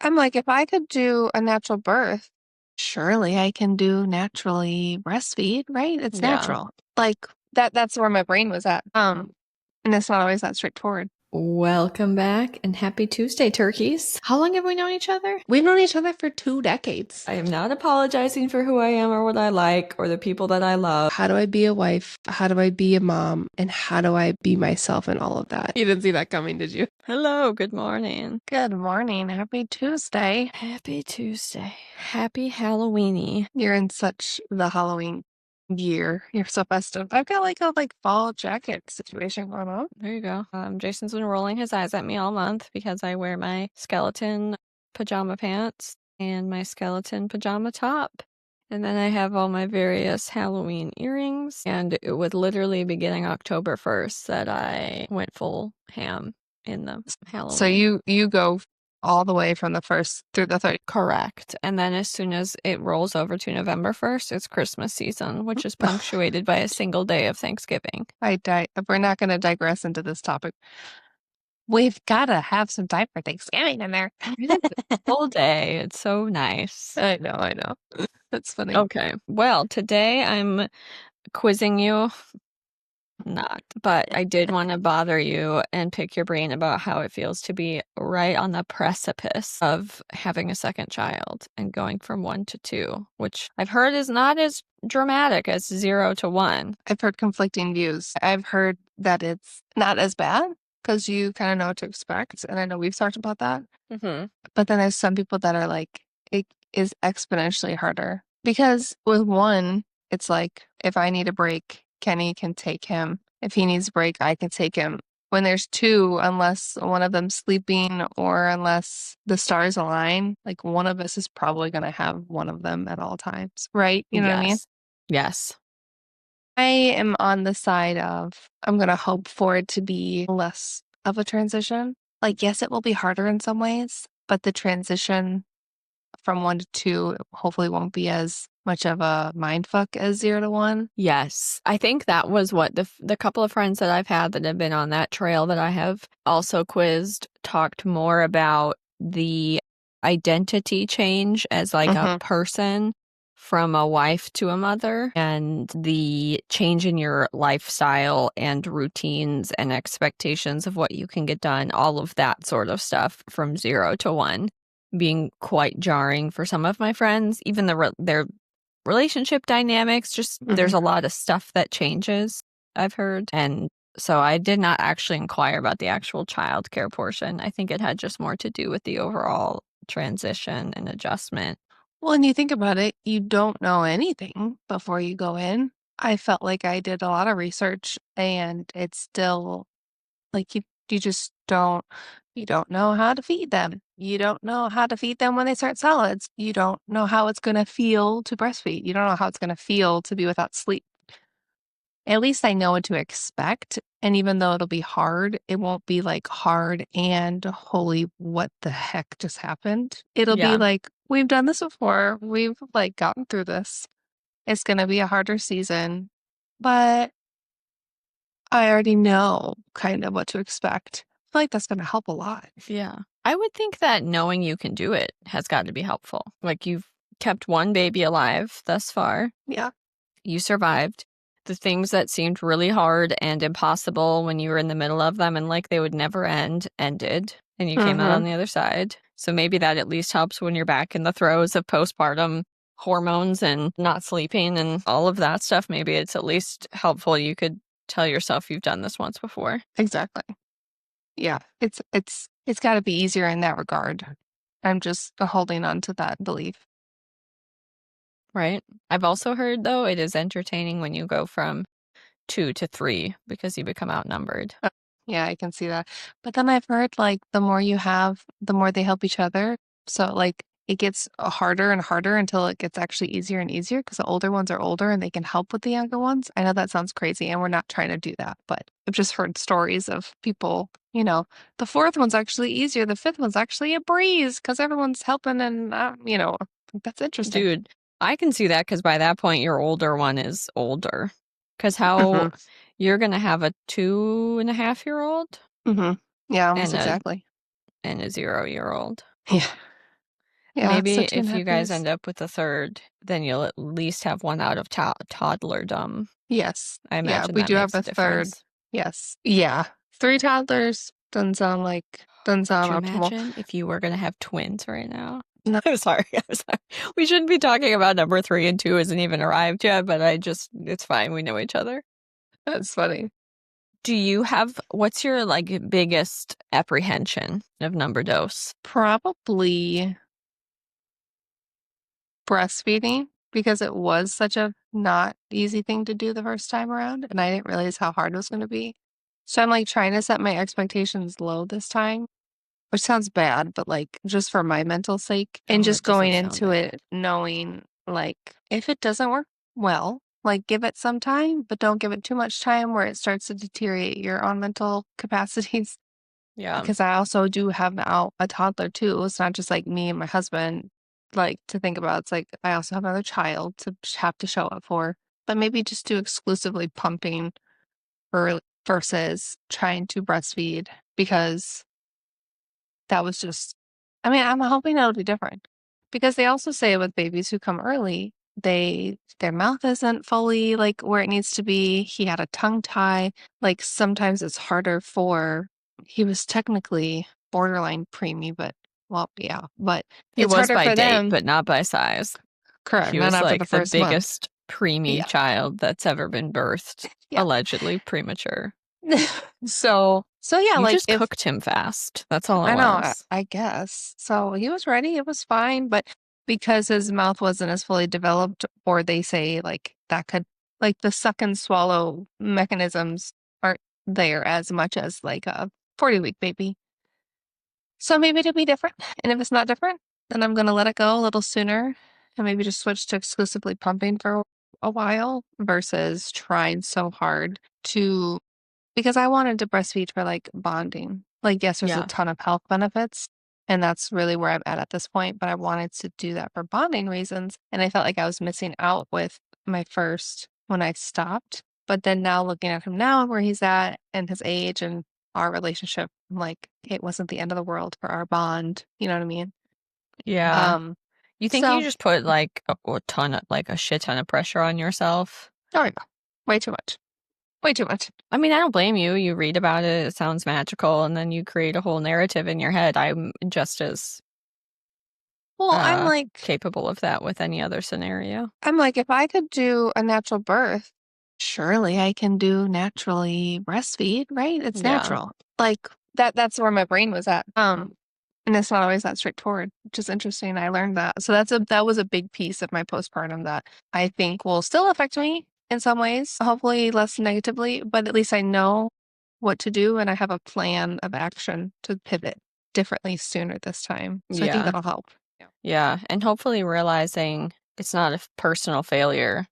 I'm like, if I could do a natural birth, surely I can do naturally breastfeed, right? It's Yeah. natural. Like that's where my brain was at. And it's not always that straightforward. Welcome back and happy Tuesday, turkeys. How long have we known each other? We've known each other for 2 decades. I am not apologizing for who I am or what I like or the people that I love. How do I be a wife? How do I be a mom? And how do I be myself and all of that? You didn't see that coming, did you? Hello, good morning. Good morning. Happy Tuesday. Happy Tuesday. Happy Halloweeny. You're in such the Halloween year. You're so festive. I've got like a fall jacket situation going on. There you go. Jason's been rolling his eyes at me all month because I wear my skeleton pajama pants and my skeleton pajama top. And then I have all my various Halloween earrings. And it would literally be getting October 1st that I went full ham in the Halloween. So you go all the way from the 1st through the 30th. Correct. And then as soon as it rolls over to November 1st, it's Christmas season, which is punctuated by a single day of Thanksgiving. We're not going to digress into this topic. We've got to have some time for Thanksgiving in there. Full day. It's so nice. I know. That's funny. Okay. Well, today I'm quizzing you. Not, but I did want to bother you and pick your brain about how it feels to be right on the precipice of having a second child and going from 1 to 2, which I've heard is not as dramatic as 0 to 1. I've heard conflicting views. I've heard that it's not as bad because you kind of know what to expect. And I know we've talked about that. Mm-hmm. But then there's some people that are like, it is exponentially harder. Because with 1, it's like, if I need a break, Kenny can take him. If he needs a break, I can take him. When there's 2, unless one of them's sleeping or unless the stars align, like one of us is probably going to have one of them at all times, right? You know what I mean? Yes. I am on the side of, I'm going to hope for it to be less of a transition. Like, yes, it will be harder in some ways, but the transition from 1 to 2 hopefully won't be as much of a mind fuck as 0 to 1. Yes. I think that was what the couple of friends that I've had that have been on that trail that I have also quizzed talked more about the identity change as like a person from a wife to a mother and the change in your lifestyle and routines and expectations of what you can get done, all of that sort of stuff from 0 to 1 being quite jarring for some of my friends, even their relationship dynamics, just there's a lot of stuff that changes, I've heard. And so I did not actually inquire about the actual childcare portion. I think it had just more to do with the overall transition and adjustment. Well, and you think about it, you don't know anything before you go in. I felt like I did a lot of research and it's still like you just you don't know how to feed them. You don't know how to feed them when they start solids. You don't know how it's going to feel to breastfeed. You don't know how it's going to feel to be without sleep. At least I know what to expect. And even though it'll be hard, it won't be like hard and holy, what the heck just happened? It'll be like, we've done this before. We've like gotten through this. It's going to be a harder season, but I already know kind of what to expect. I feel like that's going to help a lot. Yeah. I would think that knowing you can do it has got to be helpful. Like you've kept one baby alive thus far. Yeah. You survived. The things that seemed really hard and impossible when you were in the middle of them and like they would never end, ended. And you came out on the other side. So maybe that at least helps when you're back in the throes of postpartum hormones and not sleeping and all of that stuff. Maybe it's at least helpful. You could tell yourself you've done this once before. Exactly. Yeah. It's got to be easier in that regard. I'm just holding on to that belief. Right. I've also heard, though, it is entertaining when you go from 2 to 3 because you become outnumbered. Yeah, I can see that. But then I've heard like the more you have, the more they help each other. So like it gets harder and harder until it gets actually easier and easier because the older ones are older and they can help with the younger ones. I know that sounds crazy and we're not trying to do that, but I've just heard stories of people, the 4th one's actually easier. The 5th one's actually a breeze because everyone's helping and, that's interesting. Dude, I can see that because by that point, your older one is older. Because how you're going to have a 2.5-year-old? Yeah, almost and exactly. and a 0-year-old. Yeah. Yeah, so Maybe two and a if you half guys years. end up with a third, then you'll at least have one out of toddlerdom. Yes. I Yeah, imagine we that do have makes a a third. difference. Yes. Yeah. Three toddlers doesn't Could sound you optimal. imagine if you were going to have twins right now? No, I'm sorry. I'm sorry. We shouldn't be talking about number 3 and 2 hasn't even arrived yet, but it's fine. We know each other. that's funny. What's your like biggest apprehension of number dose? Probably breastfeeding because it was such a not easy thing to do the first time around, and I didn't realize how hard it was going to be. So I'm like trying to set my expectations low this time, which sounds bad, but like just for my mental sake and Oh, just that going doesn't sound into bad. it knowing like if it doesn't work well, like give it some time, but don't give it too much time where it starts to deteriorate your own mental capacities. Yeah. Because I also do have now a toddler too. It's not just like me and my husband, like to think about. It's like I also have another child to have to show up for, but maybe just do exclusively pumping versus trying to breastfeed because that was just, I mean, I'm hoping it'll be different because they also say with babies who come early, their mouth isn't fully like where it needs to be. He had a tongue tie. Like sometimes it's harder for, he was technically borderline preemie, but well, yeah, but He it's was harder by for date, them. but not by size. Correct. He Not was after the like the first month. biggest preemie Yeah. child that's ever been birthed, Yeah. allegedly premature. So yeah, You like just if cooked him fast. That's all it I know, was. I guess. So he was ready, it was fine, but because his mouth wasn't as fully developed, or they say like that could like the suck and swallow mechanisms aren't there as much as like a 40-week baby. So maybe it'll be different. And if it's not different, then I'm gonna let it go a little sooner and maybe just switch to exclusively pumping for a while versus trying so hard to because I wanted to breastfeed for, like, bonding. Like, yes, there's a Yeah. ton of health benefits, and that's really where I'm at this point, but I wanted to do that for bonding reasons, and I felt like I was missing out with my first when I stopped. But then now looking at him now where he's at and his age and our relationship, I'm like, it wasn't the end of the world for our bond, you know what I mean? Yeah. Um, You think you so just put like a shit ton of pressure on yourself? oh, yeah, way too much. Way too much. I mean, I don't blame you. You read about it, it sounds magical, and then you create a whole narrative in your head. I'm just as Well, capable of that with any other scenario. I'm like, if I could do a natural birth, surely I can do naturally breastfeed, right? It's Yeah. natural. Like that's where my brain was at. And it's not always that straightforward, which is interesting. I learned that. So that was a big piece of my postpartum that I think will still affect me in some ways, hopefully less negatively, but at least I know what to do and I have a plan of action to pivot differently sooner this time. So I think Yeah. that'll help. Yeah. Yeah. And hopefully realizing it's not a personal failure.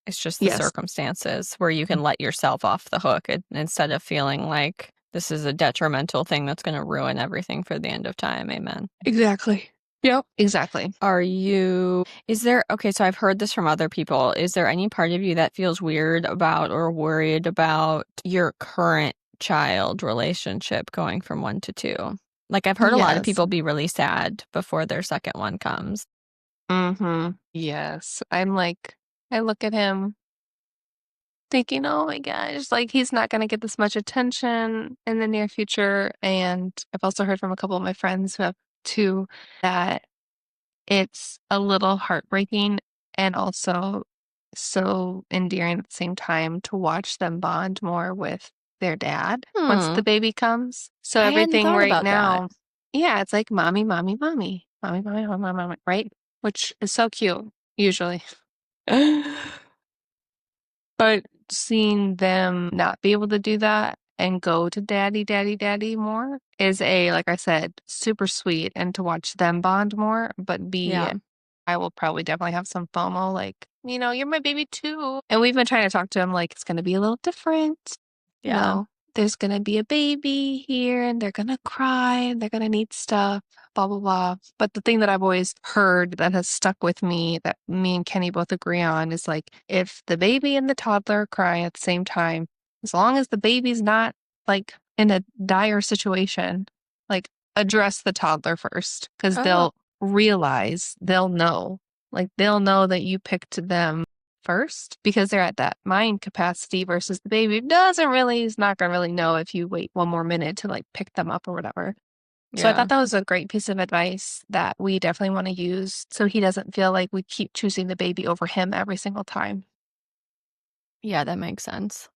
It's just the Yes. circumstances where you can let yourself off the hook instead of feeling like this is a detrimental thing that's going to ruin everything for the end of time. Amen. Exactly. Yep. Exactly. Okay, so I've heard this from other people. Is there any part of you that feels weird about or worried about your current child relationship going from 1 to 2? Like, I've heard a lot of Yes. people be really sad before their second one comes. Mm-hmm. Yes. I'm like, I look at him thinking, oh my gosh, like he's not going to get this much attention in the near future. And I've also heard from a couple of my friends who have two that it's a little heartbreaking and also so endearing at the same time to watch them bond more with their dad once Hmm, the baby comes. So I hadn't everything thought right about that. now, yeah, it's like mommy, mommy, mommy, mommy, mommy, mommy, mommy, mommy, right? Which is so cute, usually. But seeing them not be able to do that and go to daddy, daddy, daddy more is like I said, super sweet. And to watch them bond more, but Yeah, I will probably definitely have some FOMO, like, you're my baby too. And we've been trying to talk to him, like, it's going to be a little different. You yeah. know, there's going to be a baby here and they're going to cry and they're going to need stuff, blah, blah, blah. But the thing that I've always heard that has stuck with me that me and Kenny both agree on is like, if the baby and the toddler cry at the same time, as long as the baby's not like in a dire situation, like address the toddler first because Oh, realize, they'll know. Like they'll know that you picked them first because they're at that mind capacity versus the baby doesn't really, is not gonna really know if you wait one more minute to like pick them up or whatever. So I Yeah. thought that was a great piece of advice that we definitely want to use so he doesn't feel like we keep choosing the baby over him every single time. Yeah, that makes sense.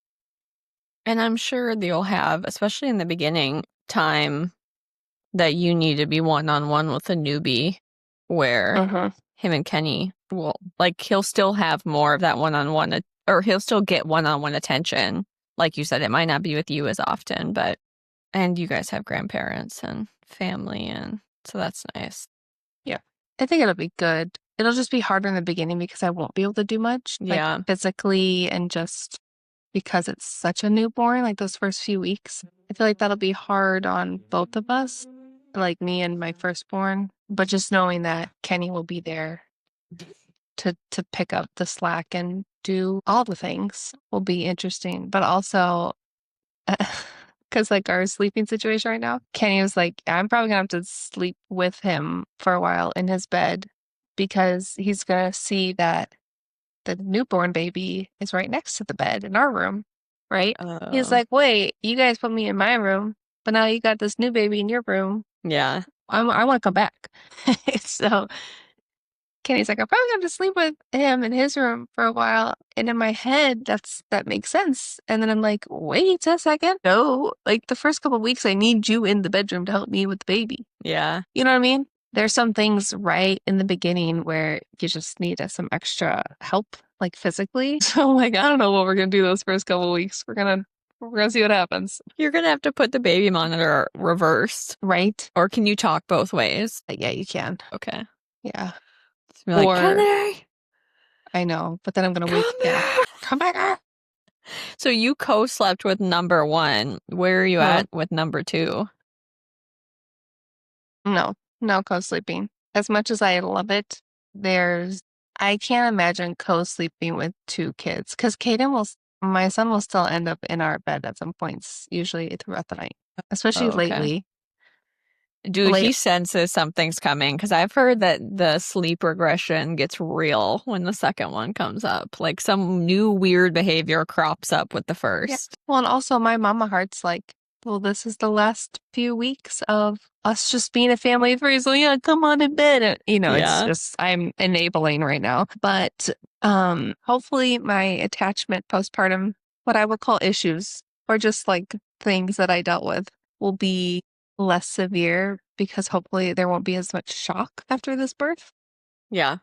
And I'm sure you'll have, especially in the beginning, time that you need to be one-on-one with a newbie where Uh-huh. him and Kenny will, like, he'll still have more of that one-on-one, or he'll still get one-on-one attention. Like you said, it might not be with you as often, but, and you guys have grandparents and family, and so that's nice. Yeah. I think it'll be good. It'll just be harder in the beginning because I won't be able to do much, like Yeah. physically and just because it's such a newborn, like those first few weeks. I feel like that'll be hard on both of us, like me and my firstborn. But just knowing that Kenny will be there to pick up the slack and do all the things will be interesting. But also, because like our sleeping situation right now, Kenny was like, I'm probably gonna have to sleep with him for a while in his bed because he's gonna see that the newborn baby is right next to the bed in our room, right? He's Oh. like, wait, you guys put me in my room, but now you got this new baby in your room. Yeah. I want to come back. So Kenny's like, I'm probably going to sleep with him in his room for a while. And in my head, that makes sense. And then I'm like, wait a second. No, like the first couple of weeks, I need you in the bedroom to help me with the baby. Yeah. You know what I mean? There's some things right in the beginning where you just need some extra help, like physically. So like, I don't know what we're gonna do those first couple of weeks. We're gonna see what happens. You're gonna have to put the baby monitor reversed. Right? Or can you talk both ways? But yeah, you can. Okay. Yeah. So be like, Or Kenny, I know, but then I'm gonna wake, come yeah. here. Come back. So you co-slept with number one. Where are you Hmm. at with number two? No, no co-sleeping. As much as I love it, I can't imagine co-sleeping with two kids because my son will still end up in our bed at some points, usually throughout the night, especially Oh, okay. lately. Dude, Late, he senses something's coming because I've heard that the sleep regression gets real when the second one comes up. Like some new weird behavior crops up with the yeah. first. Well, and also my mama heart's like, well, this is the last few weeks of us just being a family of three. So yeah, come on in bed. It's Yeah. just I'm enabling right now. But hopefully my attachment postpartum, what I would call issues, or just like things that I dealt with, will be less severe because hopefully there won't be as much shock after this birth. Yeah.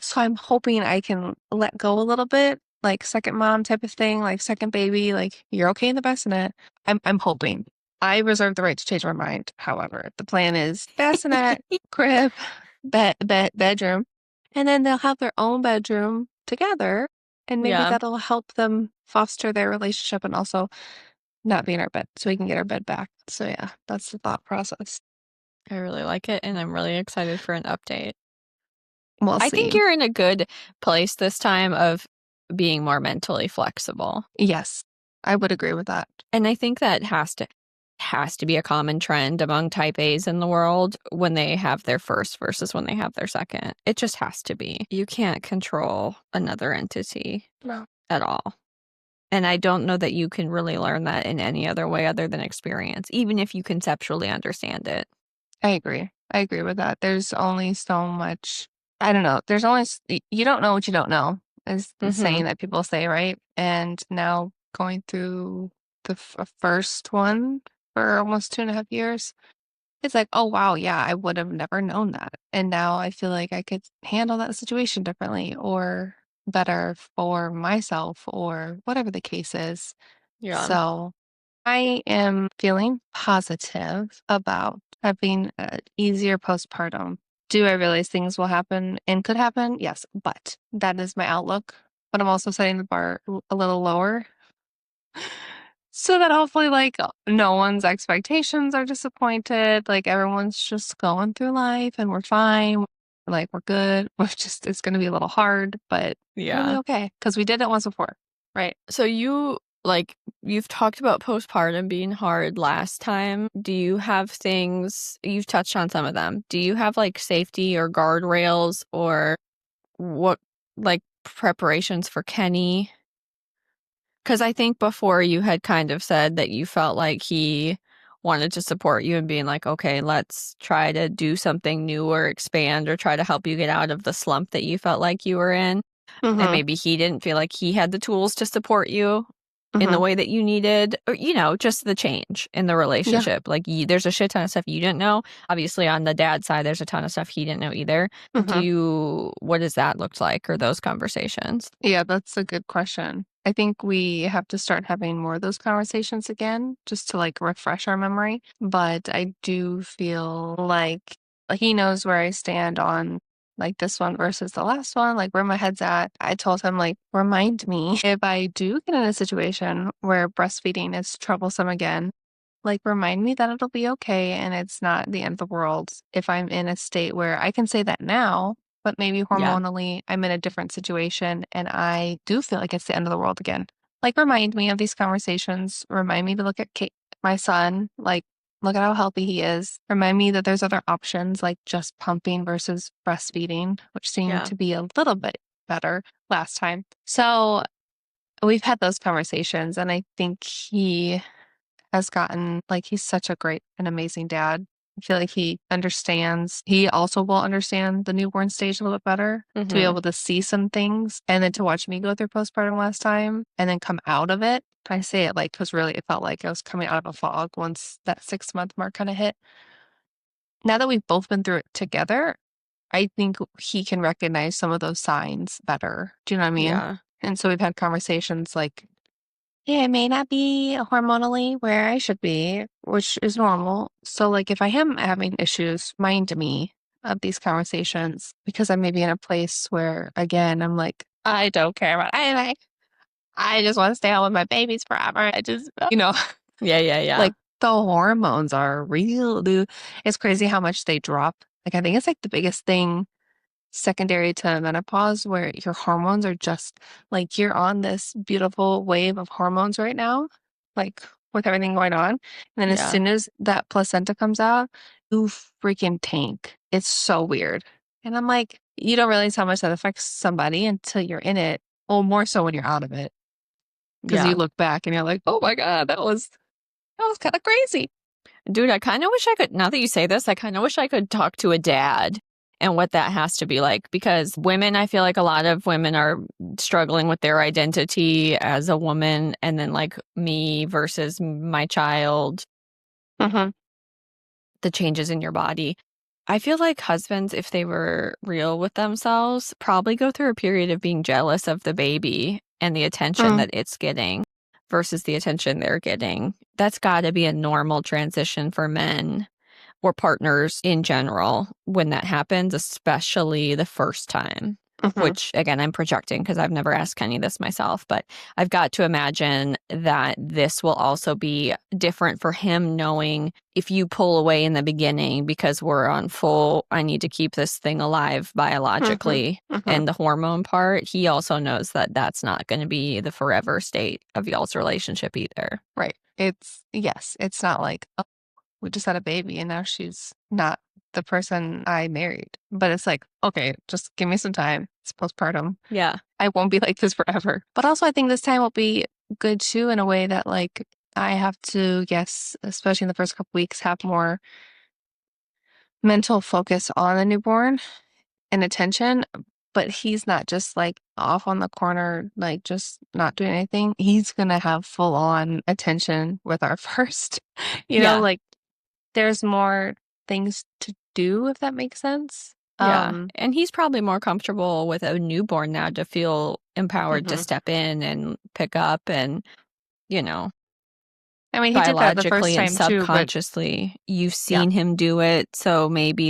So I'm hoping I can let go a little bit, like second mom type of thing, like second baby, like you're okay in the bassinet. I'm hoping. I reserve the right to change my mind. However, the plan is bassinet, crib, bedroom, and then they'll have their own bedroom together, and maybe Yeah. that'll help them foster their relationship and also not be in our bed, so we can get our bed back. So yeah, that's the thought process. I really like it and I'm really excited for an update. We'll I think see. you're in a good place this time of being more mentally flexible. Yes, I would agree with that. And I think that has to be a common trend among type A's in the world when they have their first versus when they have their second. It just has to be. You can't control another entity No. at all. And I don't know that you can really learn that in any other way other than experience, even if you conceptually understand it. I agree. I agree with that. There's only so much. I don't know. You don't know what you don't know, is the Mm-hmm. saying that people say, right? And now going through the first one for almost 2.5 years, it's like, oh, wow, yeah, I would have never known that. And now I feel like I could handle that situation differently or better for myself or whatever the case is. Yeah. So I am feeling positive about having an easier postpartum. Do I realize things will happen and could happen? Yes, but that is my outlook. But I'm also setting the bar a little lower so that hopefully, like, no one's expectations are disappointed. Like, everyone's just going through life and we're fine. Like, we're good. It's going to be a little hard, but it'll be Yeah. okay because we did it once before, right? So you like, you've talked about postpartum being hard last time. Do you have things, you've touched on some of them. Do you have like safety or guardrails or what, like preparations for Kenny? Because I think before you had kind of said that you felt like he wanted to support you and being like, okay, let's try to do something new or expand or try to help you get out of the slump that you felt like you were in. And Mhm. maybe he didn't feel like he had the tools to support you in the Mhm. way that you needed, or, just the change in the Yeah. relationship. Like, there's a shit ton of stuff you didn't know. Obviously, on the dad side, there's a ton of stuff he didn't know either. Mhm. What does that look like, or those conversations? Yeah, that's a good question. I think we have to start having more of those conversations again just to like refresh our memory. But I do feel like he knows where I stand on like this one versus the last one, like where my head's at. I told him, like, remind me if I do get in a situation where breastfeeding is troublesome again, like, remind me that it'll be okay and it's not the end of the world if I'm in a state where I can say that now, but maybe Yeah, hormonally I'm in a different situation and I do feel like it's the end of the world again. Like, remind me of these conversations. Remind me to look at my son, like, look at how healthy he is. Remind me that there's other options like just pumping versus breastfeeding, which seemed yeah, to be a little bit better last time. So we've had those conversations, and I think he has gotten like, he's such a great and amazing dad. I feel like he understands. He also will understand the newborn stage a little bit better to be mm-hmm. able to see some things and then to watch me go through postpartum last time and then come out of it. I say it like, because really it felt like I was coming out of a fog once that 6 month mark kind of hit. Now that we've both been through it together, I think he can recognize some of those signs better. Do you know what I mean? Yeah, And so we've had conversations like, yeah, it may not be hormonally where I should be, which is normal. So, like, if I am having issues, mind me of these conversations because I may be in a place where, again, I'm like, I don't care about anything. I just want to stay home with my babies forever. I just, yeah, yeah, yeah, like the hormones are real, dude. It's crazy how much they drop. Like, I think it's like the biggest thing secondary to menopause where your hormones are just like you're on this beautiful wave of hormones right now, like with everything going on. And then as yeah, soon as that placenta comes out, you freaking tank. It's so weird. And I'm like, you don't realize how much that affects somebody until you're in it. Well, more so when you're out of it. Because you yeah. look back and you're like, oh my God, that was kind of crazy. Dude, I kind of wish I could, now that you say this, I kind of wish I could talk to a dad and what that has to be like. Because women, I feel like a lot of women are struggling with their identity as a woman, and then like me versus my child, Hmm. the changes in your body. I feel like husbands, if they were real with themselves, probably go through a period of being jealous of the baby and the attention Mm, that it's getting versus the attention they're getting. That's got to be a normal transition for men or partners in general when that happens, especially the first time. hmm. Which, again, I'm projecting because I've never asked Kenny this myself, but I've got to imagine that this will also be different for him, knowing if you pull away in the beginning because we're on full, I need to keep this thing alive Hmm. biologically, Hmm. and the hormone part, he also knows that that's not going to be the forever state of y'all's relationship either. Right. Yes, it's not like, we just had a baby and now she's not the person I married. But it's like, okay, just give me some time. It's postpartum. Yeah. I won't be like this forever. But also, I think this time will be good too in a way that, like, I have to, yes, especially in the first couple weeks, have more mental focus on the newborn and attention. But he's not just like off on the corner, like just not doing anything. He's going to have full on attention with our first, Yeah. like, there's more things to do, if that makes sense. Yeah. And he's probably more comfortable with a newborn now to feel empowered to Mhm. step in and pick up and, you know, I mean, he did that the first biologically and time too, but subconsciously, you've yeah, seen him do it. So maybe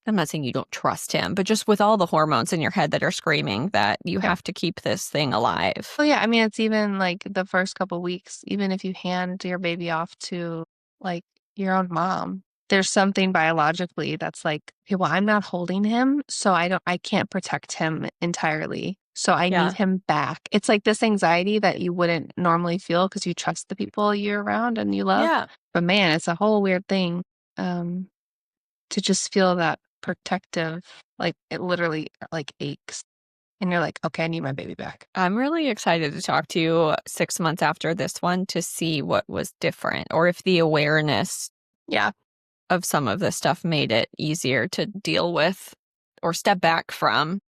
I'm not saying you don't trust him, but just with all the hormones in your head that are screaming that you yeah. have to keep this thing alive. Well, yeah, I mean, it's even like the first couple weeks, even if you hand your baby off to like your own mom, there's something biologically that's like, okay, well, I'm not holding him, so I can't protect him entirely. So I Yeah. need him back. It's like this anxiety that you wouldn't normally feel because you trust the people you're around and you love. Yeah. But man, it's a whole weird thing um, to just feel that protective, like it literally like aches. And you're like, okay, I need my baby back. I'm really excited to talk to you 6 months after this one to see what was different or if the awareness Yeah. of some of this stuff made it easier to deal with or step back from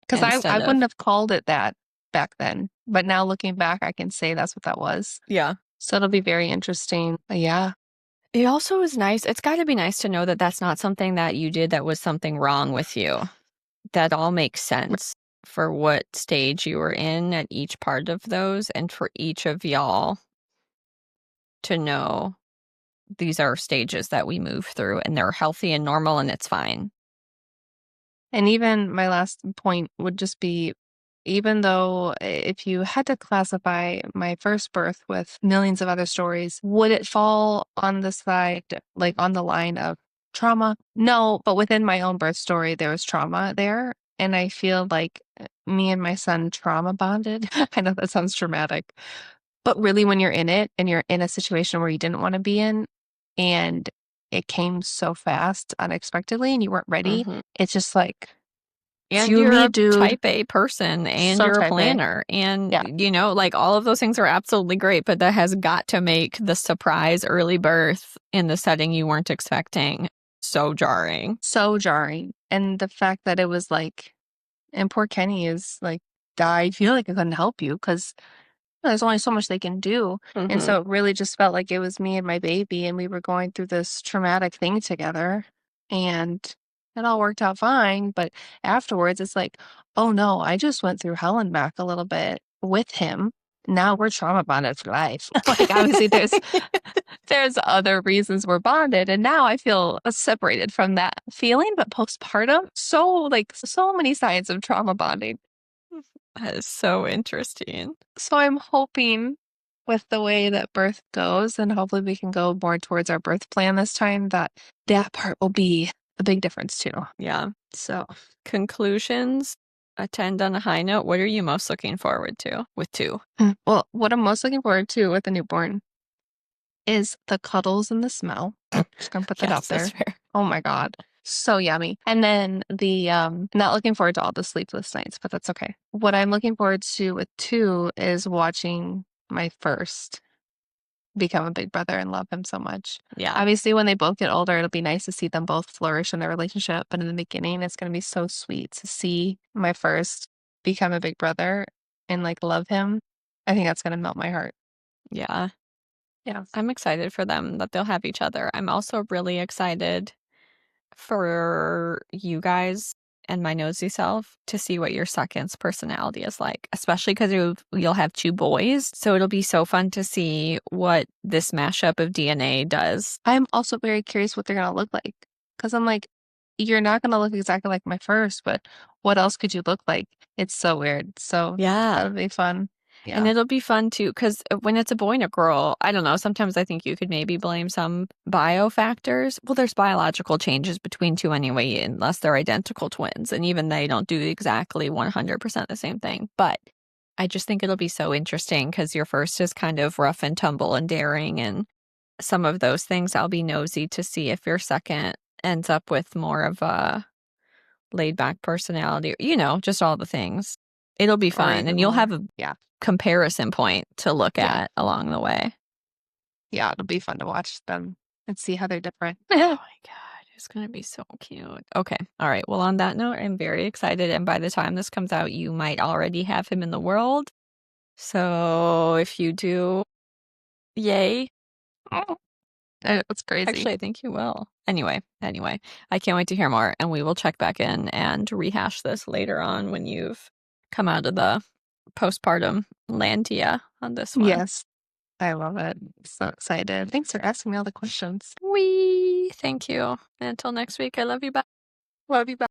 Because I instead wouldn't of. have called it that back then. But now looking back, I can say that's what that was. Yeah. So it'll be very interesting. But yeah. It also is nice. It's got to be nice to know that that's not something that you did that was something wrong with you. That all makes sense for what stage you were in at each part of those and for each of y'all to know these are stages that we move through and they're healthy and normal and it's fine. And even my last point would just be, even though if you had to classify my first birth with millions of other stories, would it fall on the side, like on the line of trauma? No, but within my own birth story, there was trauma there. And I feel like me and my son trauma bonded. I know that sounds dramatic, but really when you're in it and you're in a situation where you didn't want to be in and it came so fast unexpectedly and you weren't ready, Mm-hmm. it's just like, And cue you're me, a dude. type A person and So you're a type A. planner. And, Yeah. like all of those things are absolutely great, but that has got to make the surprise early birth in the setting you weren't expecting so jarring. So jarring. And the fact that it was like, and poor Kenny is like, I feel like I couldn't help you because there's only so much they can do. And Mm-hmm. so it really just felt like it was me and my baby, and we were going through this traumatic thing together. And it all worked out fine. But afterwards, it's like, oh no, I just went through hell and back a little bit with him. Now we're trauma bonded for life. Like, obviously, there's other reasons we're bonded. And now I feel separated from that feeling. But postpartum, so many signs of trauma bonding. That is so interesting. So I'm hoping with the way that birth goes, and hopefully we can go more towards our birth plan this time, that that part will be a big difference too. Yeah. So, Conclusions, attend on a high note. What are you most looking forward to with two? well, what I'm most looking forward to with a newborn is the cuddles and the smell. Just gonna put that out Yes, that's there. fair. Oh my God. So yummy. And then the not looking forward to all the sleepless nights, but that's okay. What I'm looking forward to with two is watching my first become a big brother and love him so much. Yeah. Obviously, when they both get older, it'll be nice to see them both flourish in their relationship. But in the beginning, it's going to be so sweet to see my first become a big brother and like love him. I think that's going to melt my heart. Yeah. Yeah. I'm excited for them that they'll have each other. I'm also really excited for you guys and my nosy self to see what your second's personality is like, especially because you'll have two boys. So it'll be so fun to see what this mashup of DNA does. I'm also very curious what they're going to look like because I'm like, you're not going to look exactly like my first, but what else could you look like? It's so weird. So Yeah. that'll be fun. And Yeah. it'll be fun too, because when it's a boy and a girl, I don't know, sometimes I think you could maybe blame some bio factors. Well, there's biological changes between two anyway, unless they're identical twins, and even they don't do exactly 100% the same thing. But I just think it'll be so interesting because your first is kind of rough and tumble and daring, and some of those things I'll be nosy to see if your second ends up with more of a laid back personality, just all the things. It'll be Or fun, even and you'll more. have a Yeah. comparison point to look Yeah. at along the way. Yeah. It'll be fun to watch them and see how they're different. Oh my God, it's going to be so cute. Okay. All right. Well, on that note, I'm very excited. And by the time this comes out, you might already have him in the world. So if you do, yay. Oh, that's crazy. Actually, I think you will. Anyway, I can't wait to hear more. And we will check back in and rehash this later on when you've come out of the postpartum landia on this one. Yes, I love it. So excited. Thanks for asking me all the questions. Thank you. And until next week, I love you. Bye. Love you. Bye.